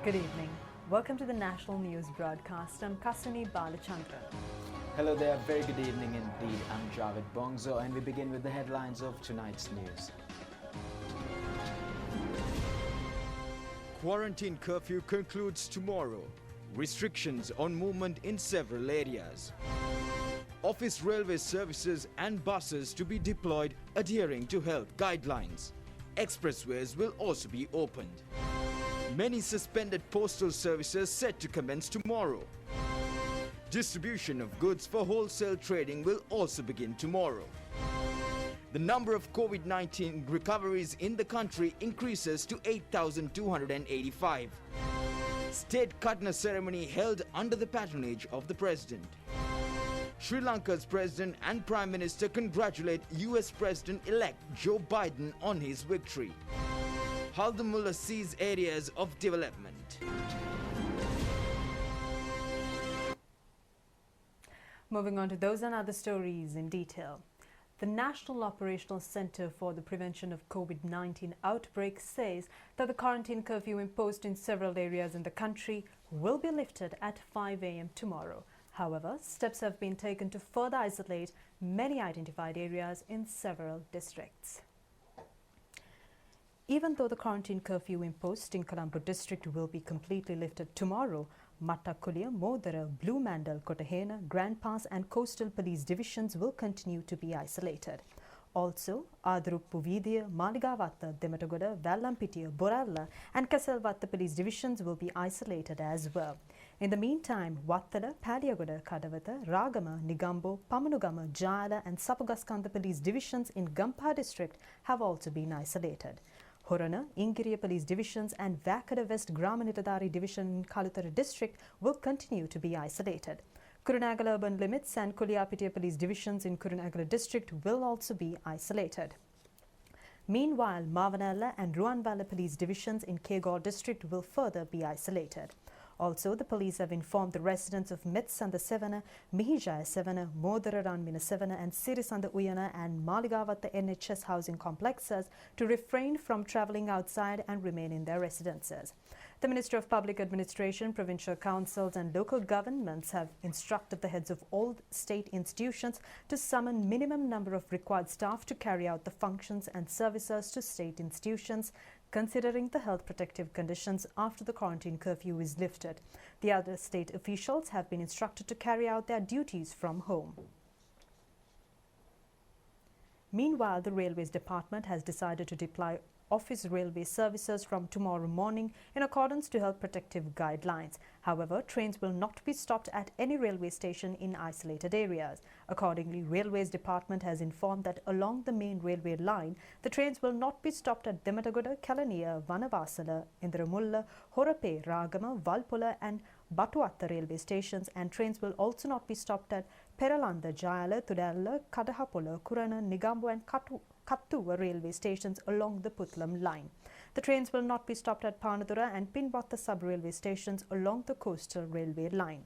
Good evening. Welcome to the National News Broadcast. I'm Kasani Balachandran. Hello there, very good evening indeed. I'm Javed Bongzo and we begin with the headlines of tonight's news. Quarantine curfew concludes tomorrow. Restrictions on movement in several areas. Office railway services and buses to be deployed adhering to health guidelines. Expressways will also be opened. Many suspended postal services set to commence tomorrow. Distribution of goods for wholesale trading will also begin tomorrow. The number of COVID-19 recoveries in the country increases to 8,285. State Katna ceremony held under the patronage of the President. Sri Lanka's President and Prime Minister congratulate US President-elect Joe Biden on his victory. Haldamulla sees areas of development. Moving on to those and other stories in detail. The National Operational Centre for the Prevention of COVID-19 Outbreaks says that the quarantine curfew imposed in several areas in the country will be lifted at 5 a.m. tomorrow. However, steps have been taken to further isolate many identified areas in several districts. Even though the quarantine curfew imposed in Colombo district will be completely lifted tomorrow, Mattakuliya, Modara, Blue Mandal, Kotahena, Grand Pass and Coastal Police Divisions will continue to be isolated. Also, Adruppu Vidhiya, Maligavatta, Dematagoda, Vallampitiya, Boralla and Kasalvatta Police Divisions will be isolated as well. In the meantime, Wattala, Paliyagoda, Kadavata, Ragama, Nigambo, Pamanugama, Jayala and Sapugaskanda Police Divisions in Gampa district have also been isolated. Horana, Ingiriya Police Divisions and Vakada West Gramanitadari Division in Kalutara District will continue to be isolated. Kurunagala Urban Limits and Kuliapitiya Police Divisions in Kurunagala District will also be isolated. Meanwhile, Mavanala and Ruanvala Police Divisions in Kegor District will further be isolated. Also, the police have informed the residents of Metsanda Sevana, Mihijaya Sevana, Modararanmina Sevana and Sirisanda Uyana and Maligavatta NHS housing complexes to refrain from travelling outside and remain in their residences. The Ministry of Public Administration, provincial councils and local governments have instructed the heads of all state institutions to summon minimum number of required staff to carry out the functions and services to state institutions, considering the health protective conditions after the quarantine curfew is lifted. The other state officials have been instructed to carry out their duties from home. Meanwhile, the Railways Department has decided to deploy office railway services from tomorrow morning in accordance to health protective guidelines. However, trains will not be stopped at any railway station in isolated areas. Accordingly, Railways Department has informed that along the main railway line, the trains will not be stopped at Dematagoda, Kalaniya, Vanavasala, Indiramulla, Horape, Ragama, Valpola and Batuatta railway stations, and trains will also not be stopped at Peralanda, Jayala, Tudalla, Kadahapola, Kurana, Nigambo and Kattuwa railway stations along the Putlam line. The trains will not be stopped at Panadura and Pinwatta sub-railway stations along the coastal railway line.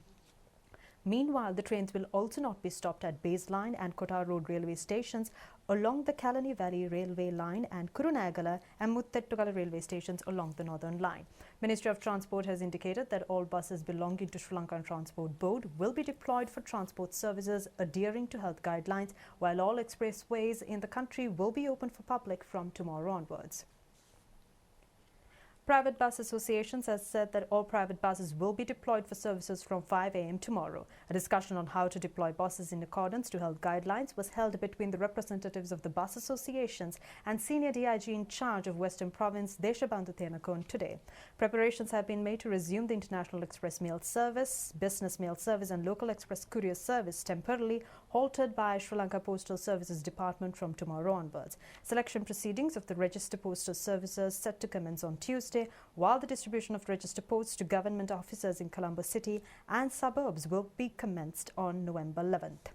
Meanwhile, the trains will also not be stopped at Baseline and Kota Road railway stations along the Kalani Valley railway line and Kurunagala and Muttettugala railway stations along the northern line. Ministry of Transport has indicated that all buses belonging to Sri Lankan Transport Board will be deployed for transport services adhering to health guidelines, while all expressways in the country will be open for public from tomorrow onwards. Private bus associations have said that all private buses will be deployed for services from 5 a.m. tomorrow. A discussion on how to deploy buses in accordance to health guidelines was held between the representatives of the bus associations and senior DIG in charge of Western Province, Deshabandhu Tenakon, today. Preparations have been made to resume the International Express Mail Service, Business Mail Service and Local Express Courier Service temporarily halted by Sri Lanka Postal Services Department from tomorrow onwards. Selection proceedings of the Register Postal Services set to commence on Tuesday, while the distribution of register posts to government officers in Colombo city and suburbs will be commenced on November 11th.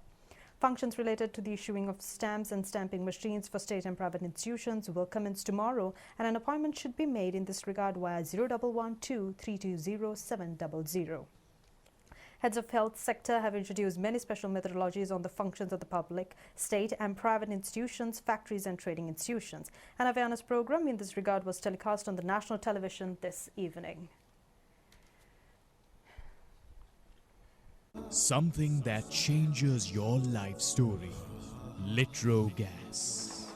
Functions related to the issuing of stamps and stamping machines for state and private institutions will commence tomorrow, and an appointment should be made in this regard via 0112 320 700. Heads of health sector have introduced many special methodologies on the functions of the public, state and private institutions, factories and trading institutions. An awareness program in this regard was telecast on the national television this evening. Something that changes your life story. Litro Gas.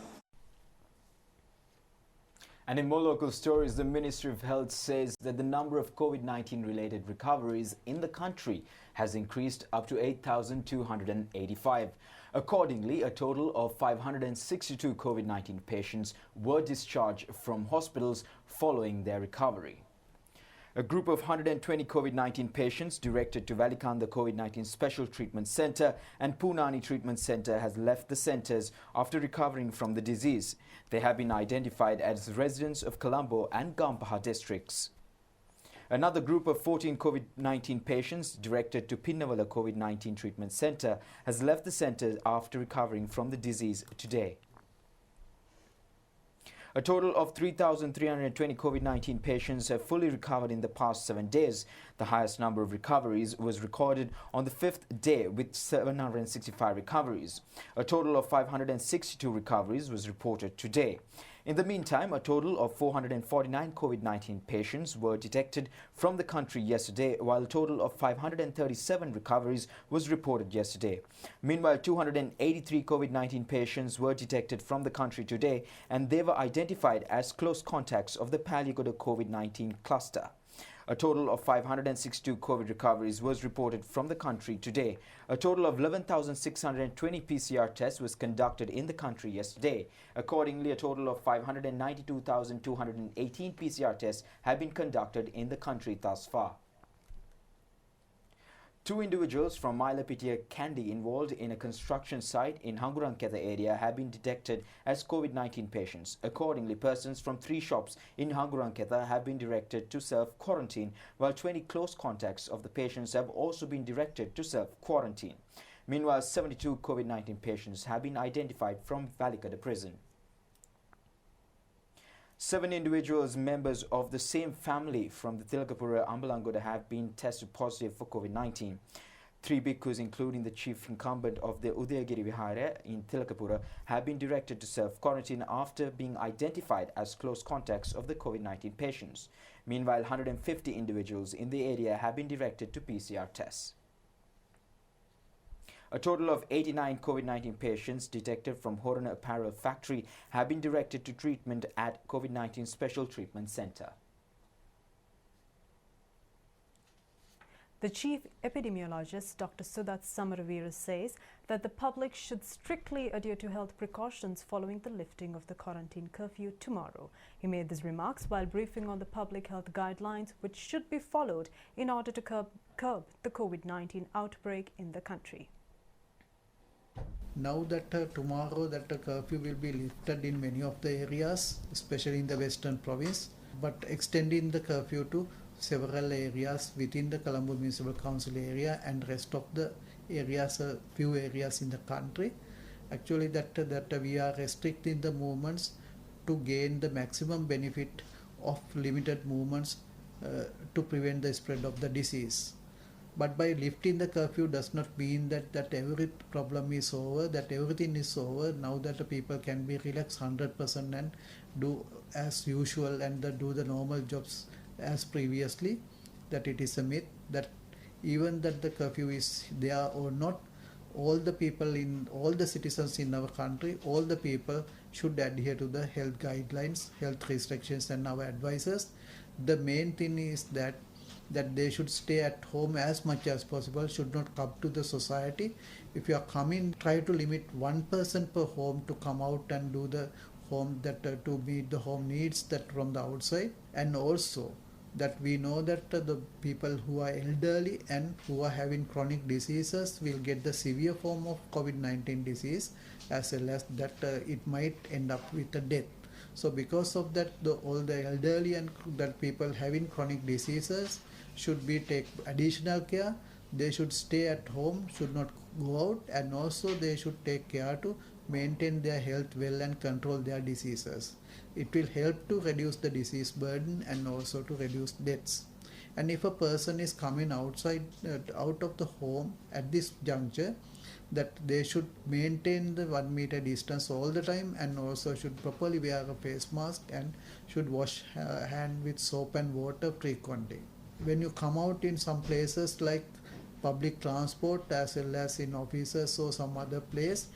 And in more local stories, the Ministry of Health says that the number of COVID-19 related recoveries in the country has increased up to 8,285. Accordingly, a total of 562 COVID-19 patients were discharged from hospitals following their recovery. A group of 120 COVID-19 patients directed to Valikanda COVID-19 Special Treatment Centre and Poonani Treatment Centre has left the centres after recovering from the disease. They have been identified as residents of Colombo and Gampaha districts. Another group of 14 COVID-19 patients directed to Pinnavala COVID-19 Treatment Centre has left the centre after recovering from the disease today. A total of 3,320 COVID-19 patients have fully recovered in the past 7 days. The highest number of recoveries was recorded on the 5th day with 765 recoveries. A total of 562 recoveries was reported today. In the meantime, a total of 449 COVID-19 patients were detected from the country yesterday, while a total of 537 recoveries was reported yesterday. Meanwhile, 283 COVID-19 patients were detected from the country today, and they were identified as close contacts of the Paligoda COVID-19 cluster. A total of 562 COVID recoveries was reported from the country today. A total of 11,620 PCR tests was conducted in the country yesterday. Accordingly, a total of 592,218 PCR tests have been conducted in the country thus far. 2 individuals from Mailapitiya Kandy involved in a construction site in Hanguranketha area have been detected as COVID-19 patients. Accordingly, persons from 3 shops in Hanguranketha have been directed to self-quarantine, while 20 close contacts of the patients have also been directed to self-quarantine. Meanwhile, 72 COVID-19 patients have been identified from Valikada prison. 7 individuals, members of the same family from the Tilakapura Ambalangoda, have been tested positive for COVID-19. 3 bhikkhus, including the chief incumbent of the Udayagiri Vihara in Tilakapura, have been directed to self-quarantine after being identified as close contacts of the COVID-19 patients. Meanwhile, 150 individuals in the area have been directed to PCR tests. A total of 89 COVID-19 patients detected from Horana Apparel Factory have been directed to treatment at COVID-19 Special Treatment Centre. The chief epidemiologist, Dr. Sudat Samaravira, says that the public should strictly adhere to health precautions following the lifting of the quarantine curfew tomorrow. He made these remarks while briefing on the public health guidelines which should be followed in order to curb the COVID-19 outbreak in the country. Now that tomorrow that curfew will be lifted in many of the areas, especially in the western province, but extending the curfew to several areas within the Colombo Municipal Council area and rest of the areas, few areas in the country. Actually that we are restricting the movements to gain the maximum benefit of limited movements to prevent the spread of the disease. But by lifting the curfew does not mean that every problem is over, that everything is over. Now that the people can be relaxed 100% and do as usual and do the normal jobs as previously, that it is a myth, that even that the curfew is there or not, all the people in all the citizens in our country, all the people should adhere to the health guidelines, health restrictions and our advices. The main thing is that they should stay at home as much as possible, should not come to the society. If you are coming, try to limit 1 person per home to come out and do the home to meet the home needs that from the outside. And also that we know that the people who are elderly and who are having chronic diseases will get the severe form of COVID-19 disease, as well as that it might end up with a death. So because of that, all the elderly and that people having chronic diseases should be take additional care. They should stay at home, should not go out, and also they should take care to maintain their health well and control their diseases. It will help to reduce the disease burden and also to reduce deaths. And if a person is coming outside out of the home at this juncture, that they should maintain the 1 meter distance all the time, and also should properly wear a face mask and should wash hand with soap and water frequently. When you come out in some places like public transport as well as in offices or some other place,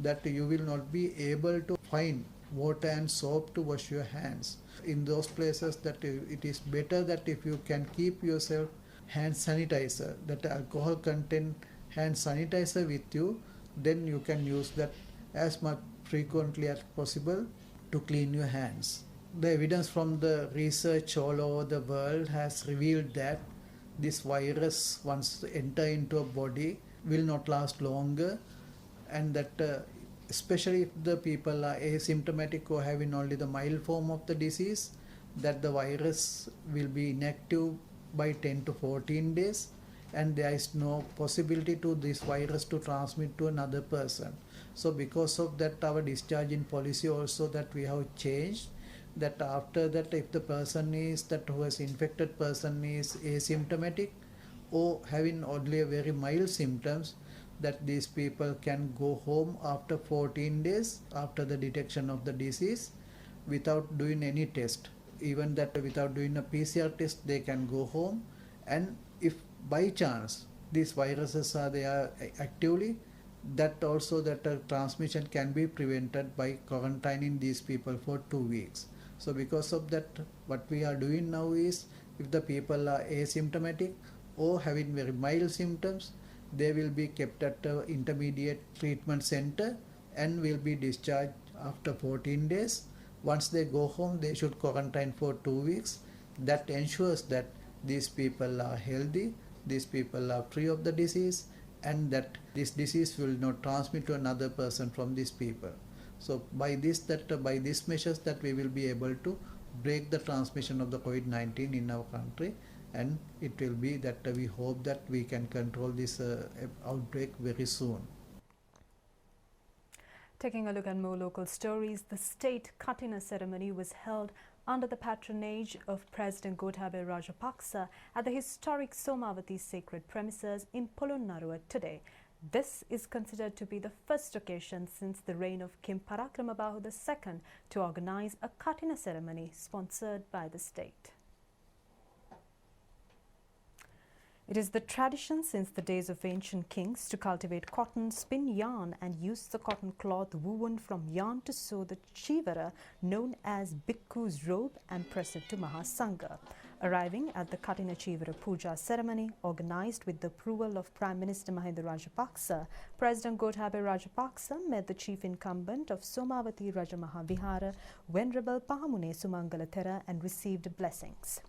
that you will not be able to find water and soap to wash your hands. In those places, that it is better that if you can keep yourself hand sanitizer, that alcohol content hand sanitizer with you, then you can use that as much frequently as possible to clean your hands. The evidence from the research all over the world has revealed that this virus, once enter into a body, will not last longer, and that especially if the people are asymptomatic or having only the mild form of the disease, that the virus will be inactive by 10 to 14 days, and there is no possibility to this virus to transmit to another person. So because of that, our discharging policy also that we have changed, that after that, if the person is that who has infected person is asymptomatic or having only a very mild symptoms, that these people can go home after 14 days after the detection of the disease without doing any test. Even that without doing a PCR test, they can go home. And if by chance these viruses are there actively, that also that transmission can be prevented by quarantining these people for 2 weeks. So because of that, what we are doing now is, if the people are asymptomatic or having very mild symptoms, they will be kept at the intermediate treatment center and will be discharged after 14 days. Once they go home, they should quarantine for 2 weeks. That ensures that these people are healthy, these people are free of the disease, and that this disease will not transmit to another person from these people. So by these measures, that we will be able to break the transmission of the COVID-19 in our country, and it will be that we hope that we can control this outbreak very soon. Taking a look at more local stories, the state Katina ceremony was held under the patronage of President Gotabaya Rajapaksa at the historic Somavati sacred premises in Polonnaruwa today. This is considered to be the first occasion since the reign of King Parakramabahu II to organize a Katina ceremony sponsored by the state. It is the tradition since the days of ancient kings to cultivate cotton, spin yarn and use the cotton cloth woven from yarn to sew the chivara known as Bhikkhu's robe and press it to Mahasangha. Arriving at the Katina Chivara Puja ceremony organized with the approval of Prime Minister Mahinda Rajapaksa, President Gotabaya Rajapaksa met the chief incumbent of Somavati Rajamaha Vihara, Venerable Pahamune Sumangala Thera, and received blessings.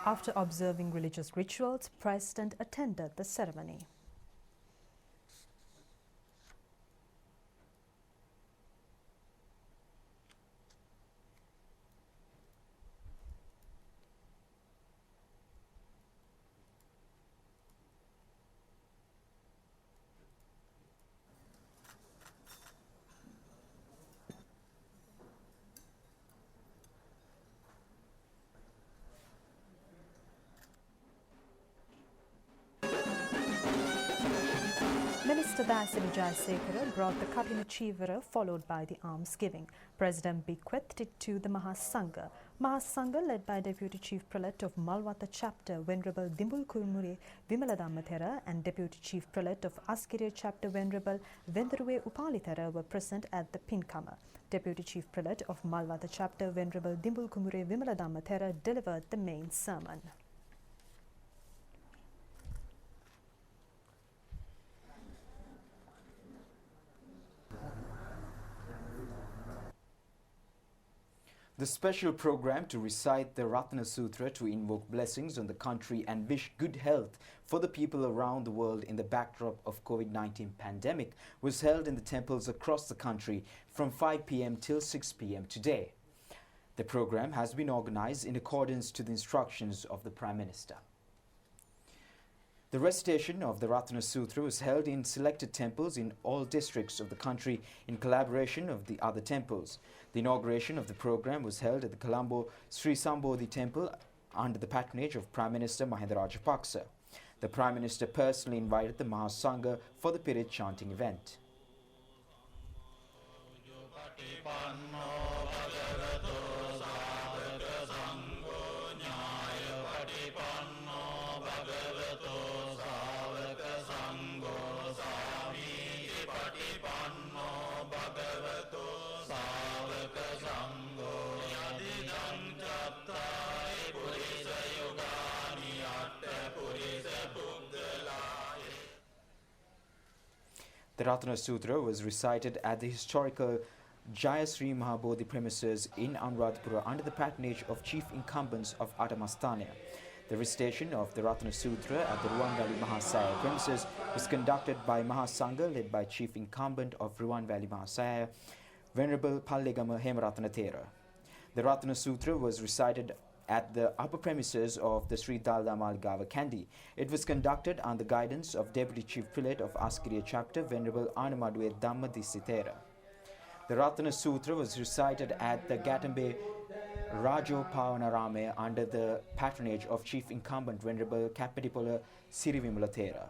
After observing religious rituals, President attended the ceremony. Minister Dasini Jayasekara brought the Katina Chivara followed by the almsgiving. President bequeathed it to the Mahasangha. Mahasangha, led by Deputy Chief Prelate of Malwata Chapter, Venerable Dimbul Kurmure Vimaladamathera, and Deputy Chief Prelate of Askirya Chapter, Venerable Vendaruwe Upalithera, were present at the Pinkama. Deputy Chief Prelate of Malwata Chapter, Venerable Dimbul Kurmure Vimaladamathera, delivered the main sermon. The special program to recite the Ratana Sutra to invoke blessings on the country and wish good health for the people around the world in the backdrop of COVID-19 pandemic was held in the temples across the country from 5 p.m. till 6 p.m. today. The program has been organized in accordance to the instructions of the Prime Minister. The recitation of the Ratana Sutra was held in selected temples in all districts of the country in collaboration of the other temples. The inauguration of the program was held at the Colombo Sri Sambodhi temple under the patronage of Prime Minister Mahinda Rajapaksa. The Prime Minister personally invited the Mahasangha for the Pirit chanting event. The Ratana Sutra was recited at the historical Jayasri Mahabodhi premises in Anuradhapura under the patronage of chief incumbents of Atamastania. The recitation of the Ratana Sutra at the Ruwan Valley Mahasaya premises was conducted by Mahasangha led by chief incumbent of Ruwan Valley Mahasaya, Venerable Pallegama Hemaratana Thera. The Ratana Sutra was recited at the upper premises of the Sri Daldamal Gava Kandi. It was conducted under the guidance of Deputy Chief Prelate of Askiriya Chapter, Venerable Anamadwe Dhammadisithera. The Ratana Sutra was recited at the Gatambe Rajo Pavanarame under the patronage of Chief Incumbent Venerable Kapatipola Sirivimala Thera.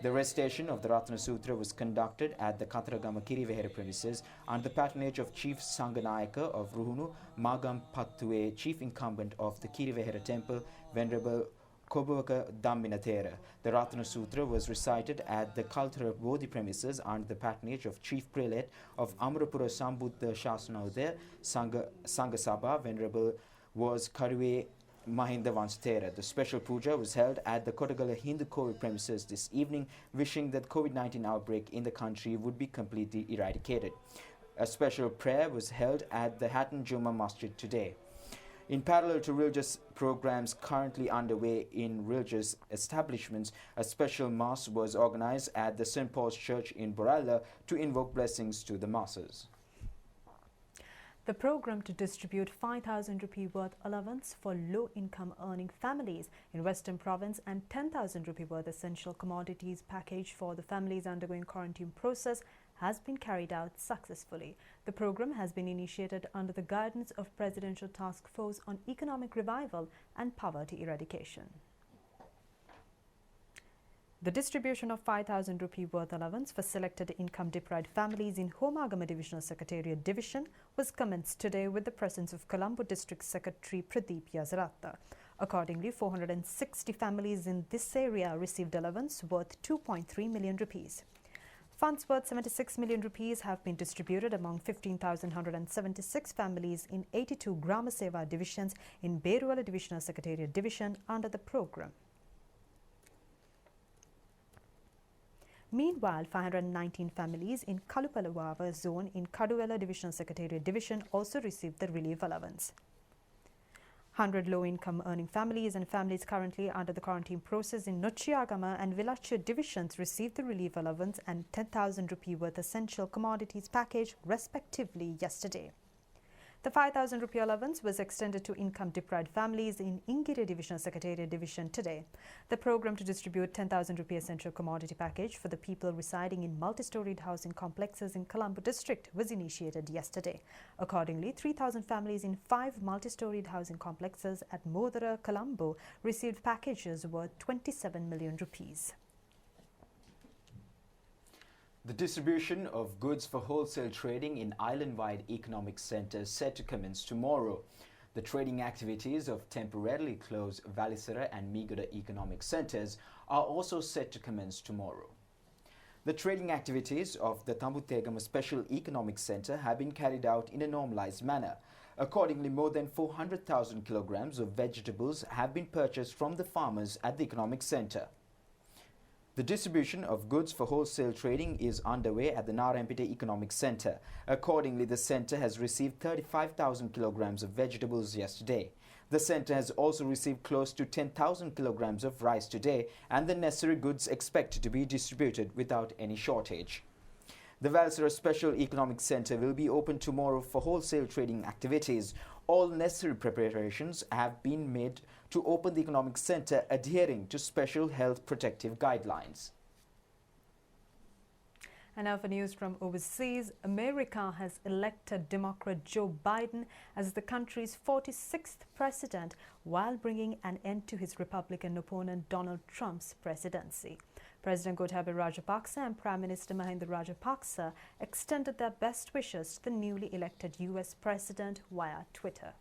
The recitation of the Ratana Sutra was conducted at the Kataragama Kirivehera premises under the patronage of Chief Sanganayaka of Ruhunu, Magam Pattue, Chief Incumbent of the Kirivehera Temple, Venerable Kobuvaka Dhamminathera. The Ratana Sutra was recited at the Kaltara Bodhi premises under the patronage of Chief Prelate of Amarapura Sambuddha Shasanodaya Sangasabha, Venerable was Karuwe Mahinda Vansathera. The special puja was held at the Kotagala Hindu Covid premises this evening, wishing that COVID-19 outbreak in the country would be completely eradicated. A special prayer was held at the Hatton Juma Masjid today. In parallel to religious programs currently underway in religious establishments, a special mass was organized at the St. Paul's Church in Boralla to invoke blessings to the masses. The program to distribute 5,000 rupee worth allowance for low-income earning families in Western Province and 10,000 rupee worth essential commodities package for the families undergoing quarantine process has been carried out successfully. The program has been initiated under the guidance of Presidential Task Force on Economic Revival and Poverty Eradication. The distribution of 5,000 rupee worth allowance for selected income-deprived families in Homagama Divisional Secretariat Division was commenced today with the presence of Colombo District Secretary Pradeep Yazaratta. Accordingly, 460 families in this area received allowance worth 2.3 million rupees. Funds worth 76 million rupees have been distributed among 15,176 families in 82 Grama Seva divisions in Beruala Divisional Secretariat Division under the program. Meanwhile, 519 families in Kalupalawava zone in Kaduela Divisional Secretariat Division also received the relief allowance. 100 low-income earning families and families currently under the quarantine process in Nochiagama and Villachur divisions received the relief allowance and 10,000 rupee worth essential commodities package respectively yesterday. The 5,000 rupee allowance was extended to income-deprived families in Ingiri Divisional Secretariat Division today. The program to distribute 10,000 rupee essential commodity package for the people residing in multi-storied housing complexes in Colombo district was initiated yesterday. Accordingly, 3,000 families in 5 multi-storied housing complexes at Modara, Colombo received packages worth 27 million rupees. The distribution of goods for wholesale trading in island-wide economic centres set to commence tomorrow. The trading activities of temporarily closed Valisara and Migada economic centres are also set to commence tomorrow. The trading activities of the Tambutegama Special Economic Centre have been carried out in a normalised manner. Accordingly, more than 400,000 kilograms of vegetables have been purchased from the farmers at the economic centre. The distribution of goods for wholesale trading is underway at the Narayanpeta Economic Centre. Accordingly, the centre has received 35,000 kilograms of vegetables yesterday. The centre has also received close to 10,000 kilograms of rice today, and the necessary goods expected to be distributed without any shortage. The Valsara Special Economic Centre will be open tomorrow for wholesale trading activities. all necessary preparations have been made to open the economic centre, adhering to special health protective guidelines. And now for news from overseas, America has elected Democrat Joe Biden as the country's 46th president while bringing an end to his Republican opponent Donald Trump's presidency. President Gotabaya Rajapaksa and Prime Minister Mahinda Rajapaksa extended their best wishes to the newly elected US president via Twitter.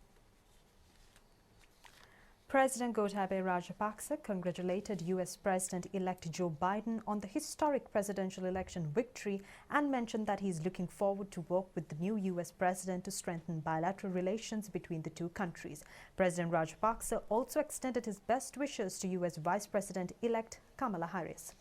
President Gotabaya Rajapaksa congratulated US President-elect Joe Biden on the historic presidential election victory and mentioned that he is looking forward to work with the new US president to strengthen bilateral relations between the two countries. President Rajapaksa also extended his best wishes to US Vice President-elect Kamala Harris.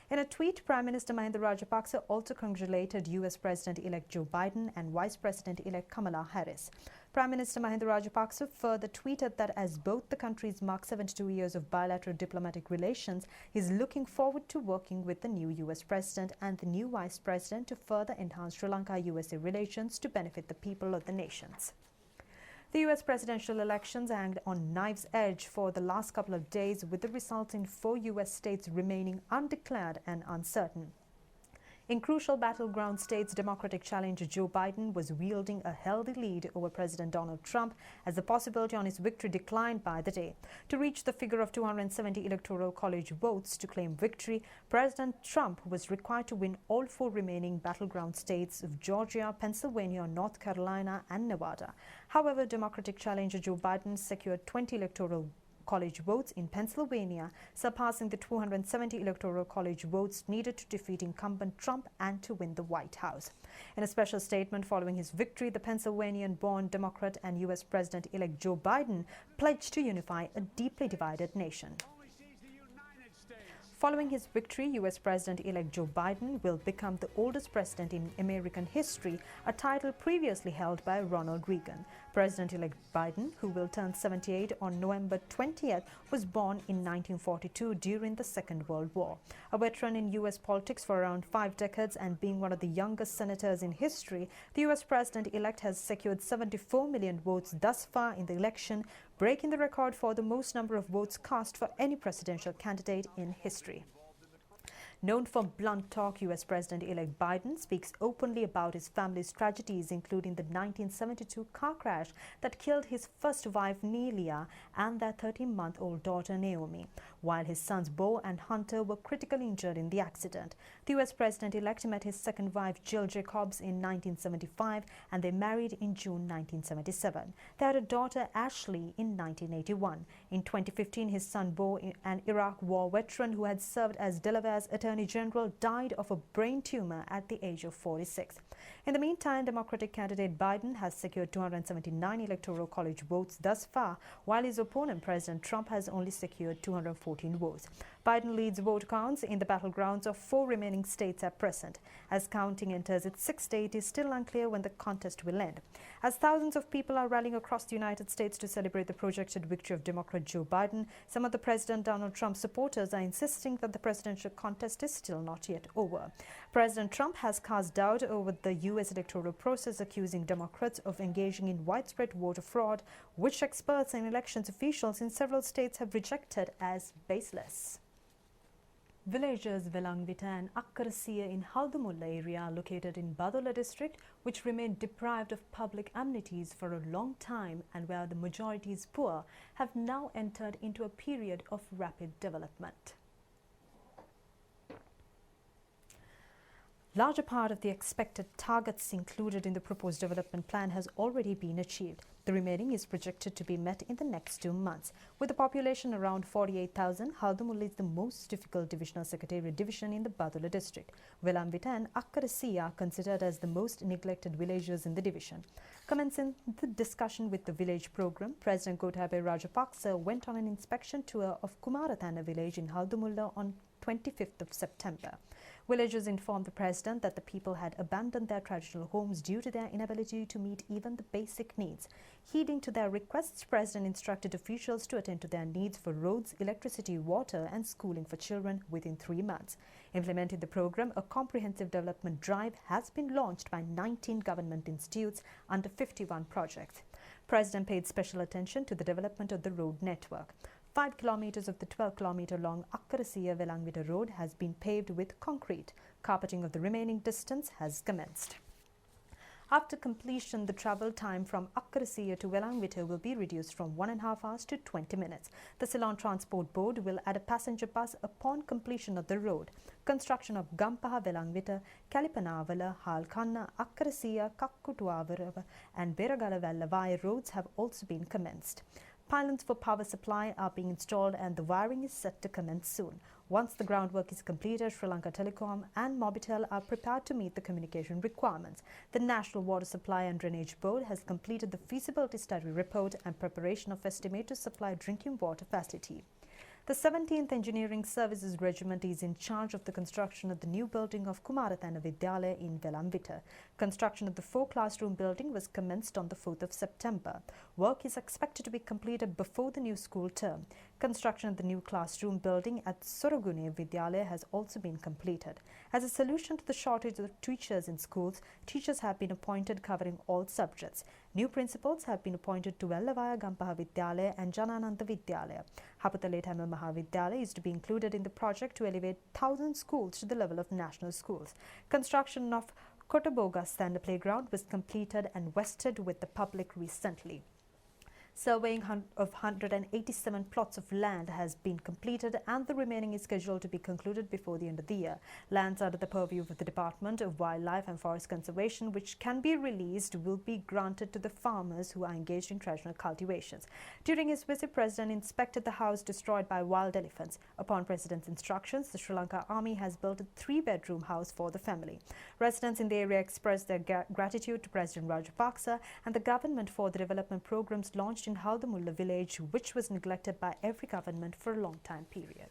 In a tweet, Prime Minister Mahinda Rajapaksa also congratulated US President-elect Joe Biden and Vice President-elect Kamala Harris. Prime Minister Mahinda Rajapaksa further tweeted that as both the countries mark 72 years of bilateral diplomatic relations, he is looking forward to working with the new US President and the new Vice President to further enhance Sri Lanka-USA relations to benefit the people of the nations. The US presidential elections hanged on knife's edge for the last couple of days, with the results in 4 US states remaining undeclared and uncertain. In crucial battleground states, Democratic challenger Joe Biden was wielding a healthy lead over President Donald Trump as the possibility on his victory declined by the day. To reach the figure of 270 electoral college votes to claim victory, President Trump was required to win all 4 remaining battleground states of Georgia, Pennsylvania, North Carolina and Nevada. However, Democratic challenger Joe Biden secured 20 electoral college votes in Pennsylvania, surpassing the 270 electoral college votes needed to defeat incumbent Trump and to win the White House. In a special statement following his victory, the Pennsylvania-born Democrat and U.S. President-elect Joe Biden pledged to unify a deeply divided nation. Following his victory, U.S. President-elect Joe Biden will become the oldest president in American history, a title previously held by Ronald Reagan. President-elect Biden, who will turn 78 on November 20th, was born in 1942 during the Second World War. A veteran in U.S. politics for around 5 decades and being one of the youngest senators in history, the U.S. President-elect has secured 74 million votes thus far in the election, breaking the record for the most number of votes cast for any presidential candidate in history. Known for blunt talk, U.S. President-elect Biden speaks openly about his family's tragedies, including the 1972 car crash that killed his first wife, Nelia, and their 13-month-old daughter, Naomi, while his sons, Bo and Hunter, were critically injured in the accident. The U.S. President-elect met his second wife, Jill Jacobs, in 1975, and they married in June 1977. They had a daughter, Ashley, in 1981. In 2015, his son, Bo, an Iraq War veteran who had served as Delaware's Attorney General, died of a brain tumor at the age of 46. In the meantime, Democratic candidate Biden has secured 279 electoral college votes thus far, while his opponent, President Trump, has only secured 214 votes. Biden leads vote counts in the battlegrounds of 4 remaining states at present. As counting enters its 6th day, it is still unclear when the contest will end. As thousands of people are rallying across the United States to celebrate the projected victory of Democrat Joe Biden, some of the President Donald Trump supporters are insisting that the presidential contest is still not yet over. President Trump has cast doubt over the U.S. electoral process, accusing Democrats of engaging in widespread voter fraud, which experts and elections officials in several states have rejected as baseless. Villagers Velangvita and Akkarasiya in Haldumulla area located in Badola district, which remained deprived of public amenities for a long time and where the majority is poor, have now entered into a period of rapid development. Larger part of the expected targets included in the proposed development plan has already been achieved. The remaining is projected to be met in the next 2 months. With a population around 48,000, Haldumulla is the most difficult divisional secretariat division in the Badola district. Velambita and Akkarasiya are considered as the most neglected villages in the division. Commencing the discussion with the village program, President Gotabaya Rajapaksa went on an inspection tour of Kumaratana village in Haldumulla on 25th of September. Villagers informed the president that the people had abandoned their traditional homes due to their inability to meet even the basic needs. Heeding to their requests, President instructed officials to attend to their needs for roads, electricity, water and schooling for children within 3 months. Implementing the program, a comprehensive development drive has been launched by 19 government institutes under 51 projects. President paid special attention to the development of the road network. 5 kilometers of the 12-kilometer long Akkarasiya-Velangvita road has been paved with concrete. Carpeting of the remaining distance has commenced. After completion, the travel time from Akkarasiya to Velangvita will be reduced from 1.5 hours to 20 minutes. The Ceylon Transport Board will add a passenger bus upon completion of the road. Construction of Gampaha Velangvita, Kalipanavala, Halkanna, Akkarasiya, Kakkutuavara and Beragala Vallavai roads have also been commenced. Pylons for power supply are being installed and the wiring is set to commence soon. Once the groundwork is completed, Sri Lanka Telecom and Mobitel are prepared to meet the communication requirements. The National Water Supply and Drainage Board has completed the feasibility study report and preparation of estimate to supply drinking water facility. The 17th Engineering Services Regiment is in charge of the construction of the new building of Kumaratana Vidyalaya in Velangvita. Construction of the 4-classroom building was commenced on the 4th of September. Work is expected to be completed before the new school term. Construction of the new classroom building at Sorogune Vidyalaya has also been completed. As a solution to the shortage of teachers in schools, teachers have been appointed covering all subjects. New principals have been appointed to Vellavaya Gampaha Vidyalaya and Janananda Vidyalaya. Haputale Tamil Mahavidyalaya is to be included in the project to elevate 1,000 schools to the level of national schools. Construction of Kotaboga Standard Playground was completed and vested with the public recently. Surveying of 187 plots of land has been completed and the remaining is scheduled to be concluded before the end of the year. Lands under the purview of the Department of Wildlife and Forest Conservation which can be released will be granted to the farmers who are engaged in traditional cultivations. During his visit, President inspected the house destroyed by wild elephants. Upon President's instructions, the Sri Lanka Army has built a 3-bedroom house for the family. Residents in the area expressed their gratitude to President Rajapaksa and the government for the development programs launched in Haldamulla village, which was neglected by every government for a long time period.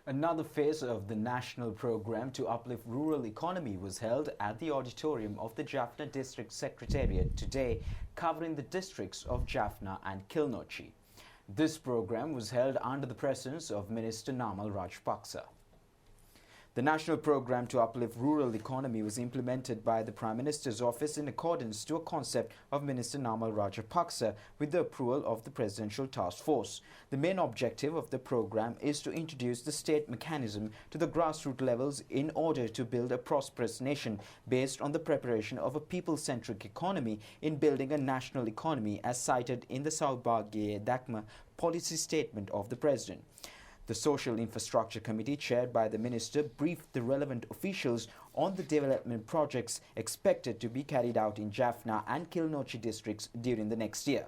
Another phase of the national program to uplift rural economy was held at the auditorium of the Jaffna District Secretariat today, covering the districts of Jaffna and Kilnochi. This program was held under the presence of Minister Namal Rajapaksa. The national program to uplift rural economy was implemented by the Prime Minister's office in accordance to a concept of Minister Namal Rajapaksa with the approval of the Presidential Task Force. The main objective of the program is to introduce the state mechanism to the grassroots levels in order to build a prosperous nation based on the preparation of a people-centric economy in building a national economy as cited in the Saubhagya Dakma policy statement of the President. The Social Infrastructure Committee, chaired by the Minister, briefed the relevant officials on the development projects expected to be carried out in Jaffna and Kilnochi districts during the next year.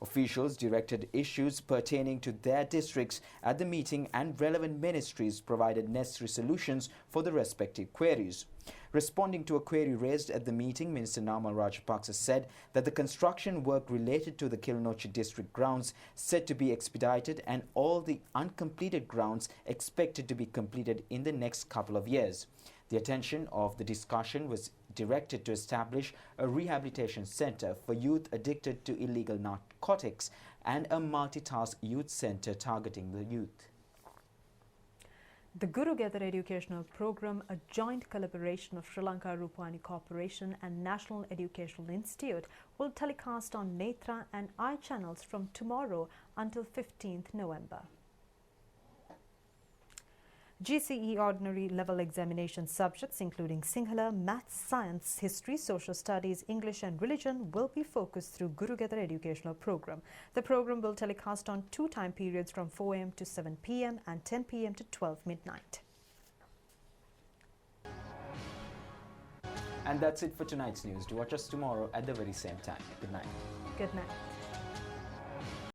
Officials directed issues pertaining to their districts at the meeting and relevant ministries provided necessary solutions for the respective queries. Responding to a query raised at the meeting, Minister Namal Rajapaksa said that the construction work related to the Kilnochi district grounds said to be expedited and all the uncompleted grounds expected to be completed in the next couple of years. The attention of the discussion was directed to establish a rehabilitation center for youth addicted to illegal narcotics and a multitask youth center targeting the youth. The Guru Gather Educational Program, a joint collaboration of Sri Lanka Rupavahini Corporation and National Educational Institute, will telecast on Netra and I channels from tomorrow until 15th November. GCE ordinary level examination subjects including Sinhala, Maths, Science, History, Social Studies, English and Religion will be focused through Guru Gather Educational Program. The program will telecast on 2 time periods from 4 am to 7 pm and 10 pm to 12 midnight. And that's it for tonight's news. Do watch us tomorrow at the very same time. Good night. Good night.